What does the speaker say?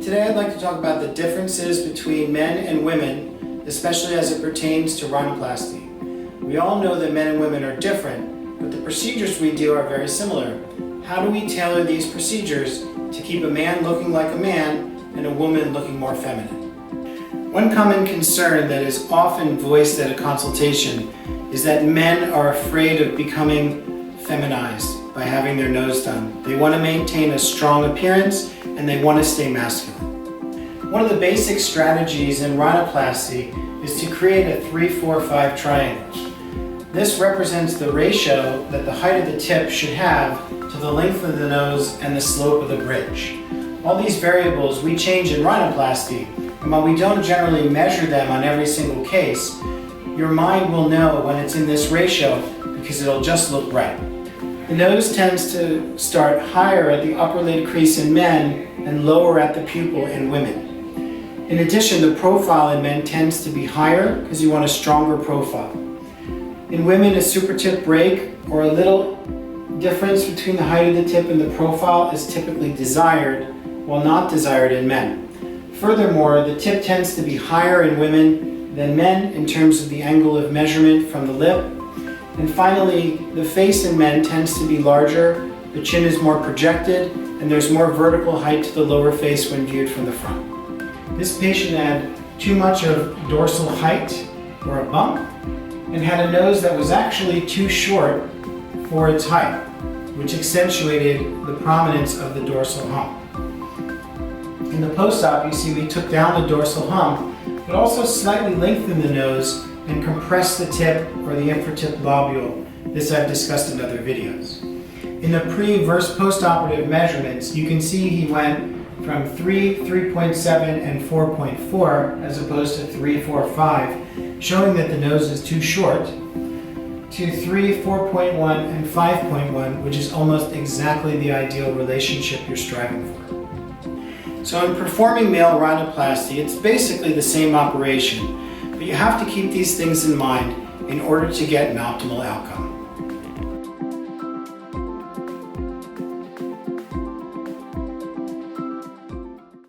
Today I'd like to talk about the differences between men and women, especially as it pertains to rhinoplasty. We all know that men and women are different, but the procedures we do are very similar. How do we tailor these procedures to keep a man looking like a man and a woman looking more feminine? One common concern that is often voiced at a consultation is that men are afraid of becoming feminized by having their nose done. They want to maintain a strong appearance and they want to stay masculine. One of the basic strategies in rhinoplasty is to create a 3-4-5 triangle. This represents the ratio that the height of the tip should have to the length of the nose and the slope of the bridge. All these variables we change in rhinoplasty, and while we don't generally measure them on every single case, your mind will know when it's in this ratio because it'll just look right. The nose tends to start higher at the upper lid crease in men and lower at the pupil in women. In addition, the profile in men tends to be higher because you want a stronger profile. In women, a super tip break or a little difference between the height of the tip and the profile is typically desired, while not desired in men. Furthermore, the tip tends to be higher in women than men in terms of the angle of measurement from the lip. And finally, the face in men tends to be larger, the chin is more projected, and there's more vertical height to the lower face when viewed from the front. This patient had too much of dorsal height, or a bump, and had a nose that was actually too short for its height, which accentuated the prominence of the dorsal hump. In the post-op, you see we took down the dorsal hump, but also slightly lengthened the nose and compressed the tip or the infratip lobule. This I've discussed in other videos. In the pre-versus post-operative measurements, you can see he went from 3, 3.7, and 4.4 as opposed to 3, 4, 5, showing that the nose is too short, to 3, 4.1, and 5.1, which is almost exactly the ideal relationship you're striving for. So in performing male rhinoplasty, it's basically the same operation, but you have to keep these things in mind in order to get an optimal outcome.